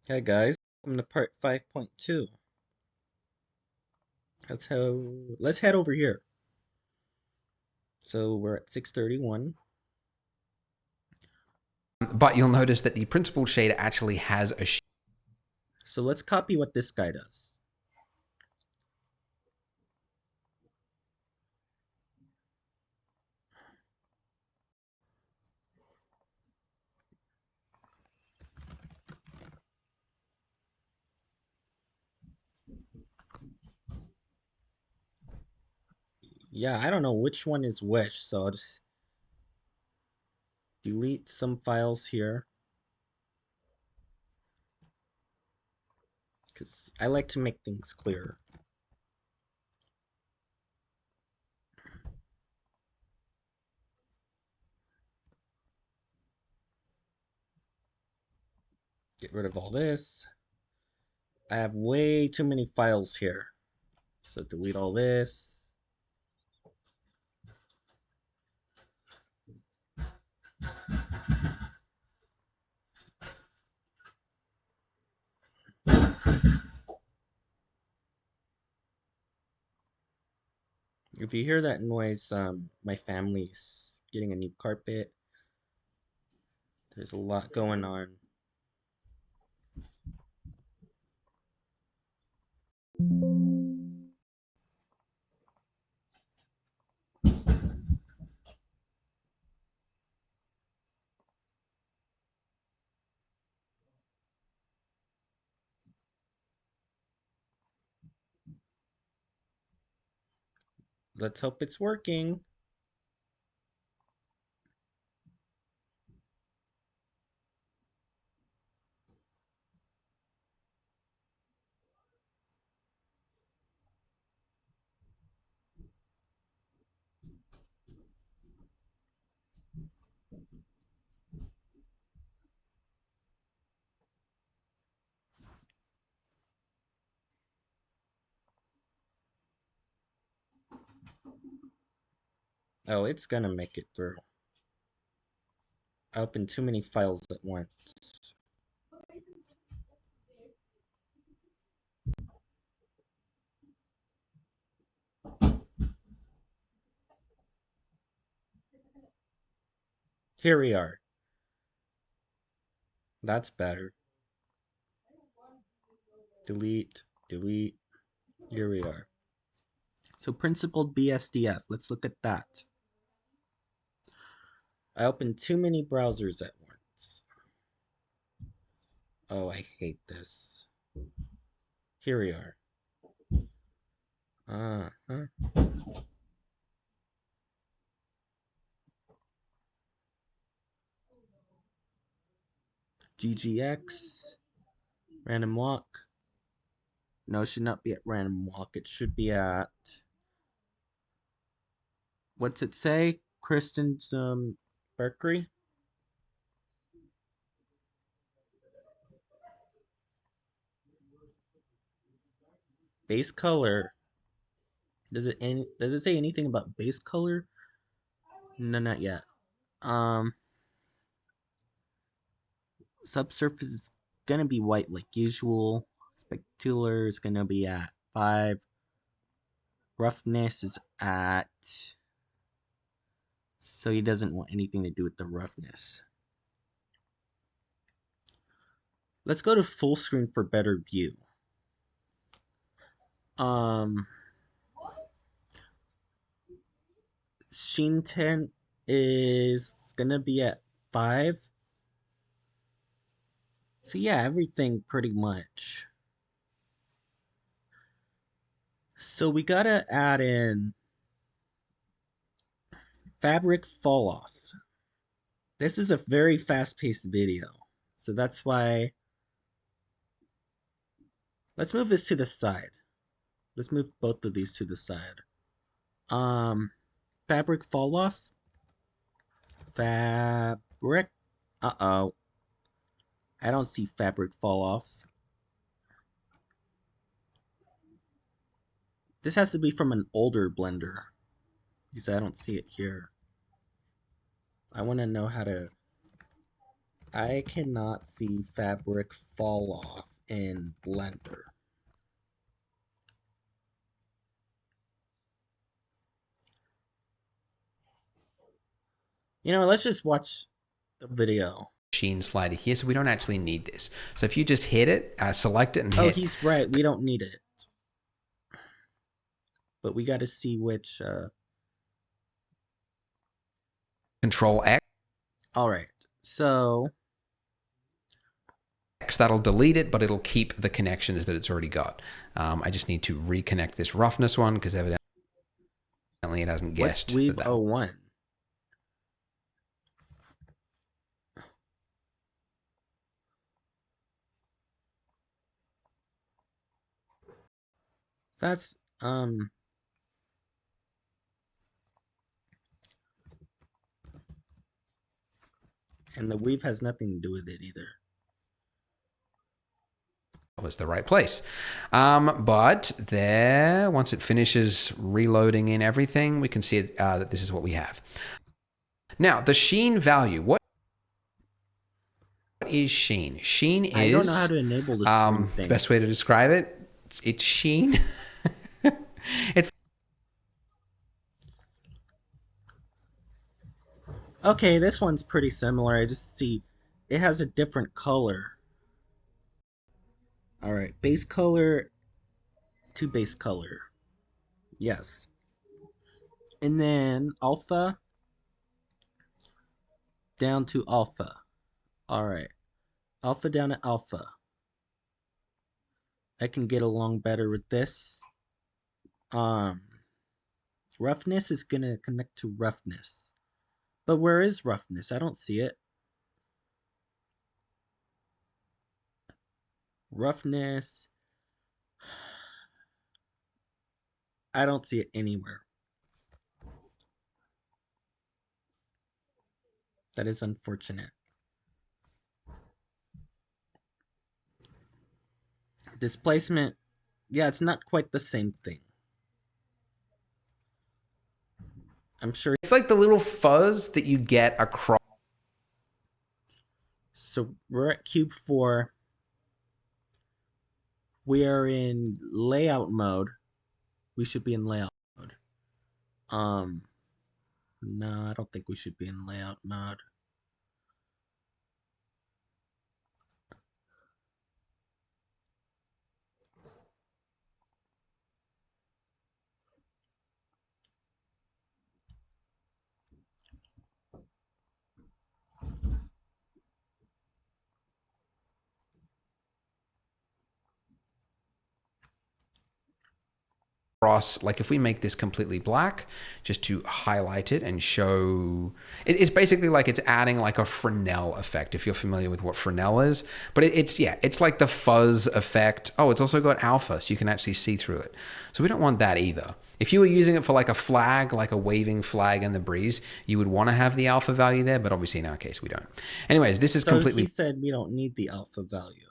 Hey guys, welcome to part 5.2. Let's head over here. So we're at 631. But you'll notice that the principled shader actually has a So let's copy what this guy does. Yeah, I don't know which one is which, so I'll just delete some files here. Because I like to make things clearer. Get rid of all this. I have way too many files here. So delete all this. If you hear that noise, my family's getting a new carpet. There's a lot going on. Let's hope it's working. Oh, it's gonna make it through. I opened too many files at once. Here we are. That's better. Delete, delete. Here we are. So principled BSDF, let's look at that. I opened too many browsers at once. Oh, I hate this. Here we are. Uh-huh. GGX. Random walk. No, it should not be at random walk. It should be at... What's it say? Kristen Berkery? Base color. Does it say anything about base color? No, not yet. Subsurface is gonna be white like usual. Spectacular is gonna be at 5. Roughness is at... So he doesn't want anything to do with the roughness. Let's go to full screen for better view. Sheen tint is gonna be at 5. So yeah, everything pretty much. So we gotta add in fabric fall off. This is a very fast-paced video, so that's why... Let's move this to the side. Let's move both of these to the side. Fabric fall off. Fabric. Uh-oh. I don't see fabric fall off. This has to be from an older blender, because I don't see it here. I want to know how to... I cannot see fabric fall off in Blender. You know, let's just watch the video. Sheen slider here, so we don't actually need this. So if you just hit it, select it and Oh, hit he's right. We don't need it. But we got to see which... Control X. All right. So... That'll delete it, but it'll keep the connections that it's already got. I just need to reconnect this roughness one because evidently it hasn't guessed. What's Weave that. 01? That's, and the weave has nothing to do with it either. Was the right place. But there, once it finishes reloading in everything, we can see it, that this is what we have. Now, the sheen value. What is sheen? Sheen is... I don't know how to enable the screen thing. The best way to describe it, it's sheen. It's... Okay, this one's pretty similar. I just see it has a different color. Alright, base color to base color. Yes. And then alpha down to alpha. Alright. Alpha down to alpha. I can get along better with this. Roughness is gonna connect to roughness. But where is roughness? I don't see it. Roughness. I don't see it anywhere. That is unfortunate. Displacement. Yeah, it's not quite the same thing. I'm sure It's like the little fuzz that you get across. So we're at cube 4. We are in layout mode. We should be in layout mode. No, I don't think we should be in layout mode. Like if we make this completely black, just to highlight it and show, it's basically like it's adding like a Fresnel effect, if you're familiar with what Fresnel is. But it's like the fuzz effect. Oh, it's also got alpha, so you can actually see through it. So we don't want that either. If you were using it for like a flag, like a waving flag in the breeze, you would want to have the alpha value there, but obviously in our case we don't. Anyways, this is So completely... he said we don't need the alpha value.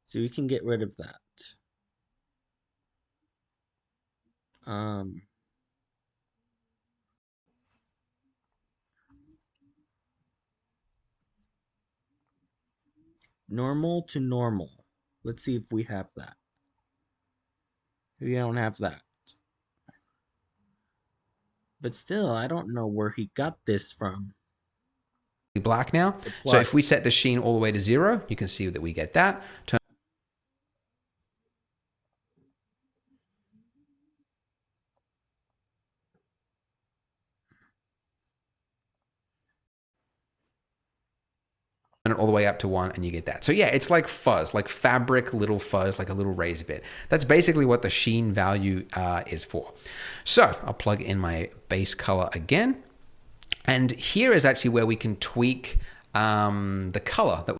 So we can get rid of that. Normal to normal. Let's see if we have that. We don't have that. But still, I don't know where he got this from. black now. So if we set the sheen all the way to 0, you can see that we get that. Turn it all the way up to 1 and you get that. So yeah, it's like fuzz, like fabric little fuzz, like a little raised bit. That's basically what the sheen value is for. So I'll plug in my base color again. And here is actually where we can tweak the color that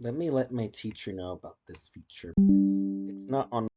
Let me let my teacher know about this feature because it's not on.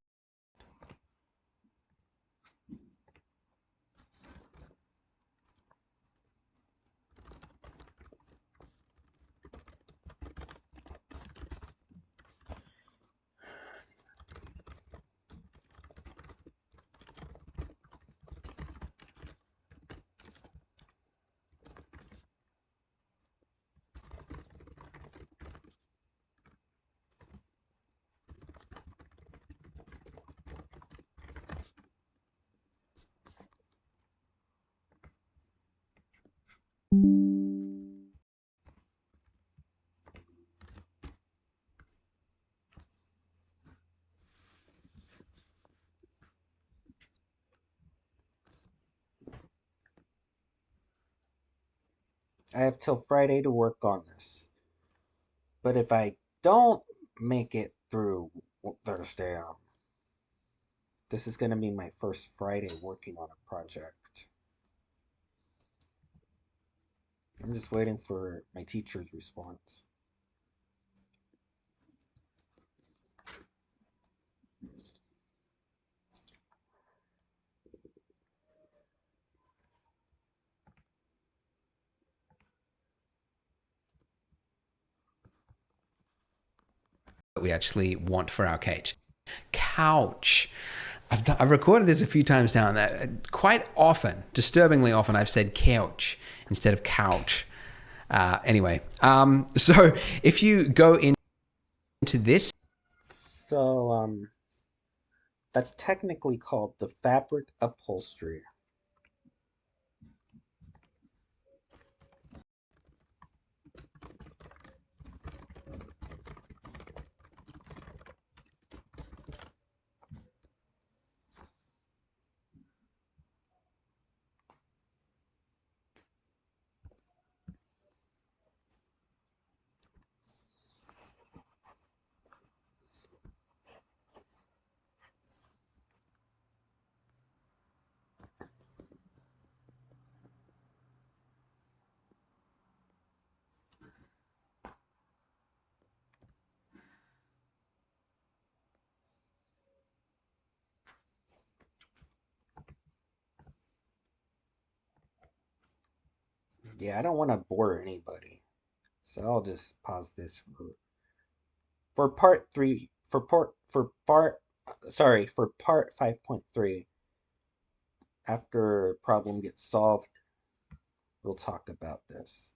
I have till Friday to work on this. But if I don't make it through Thursday, this is going to be my first Friday working on a project. I'm just waiting for my teacher's response. That we actually want for our cage. Couch. I've recorded this a few times now, and that quite often, disturbingly often, I've said couch instead of couch. Anyway, so if you go into this, So, that's technically called the fabric upholstery. Yeah, I don't want to bore anybody. So I'll just pause this for part 3 for part 5.3 after problem gets solved we'll talk about this.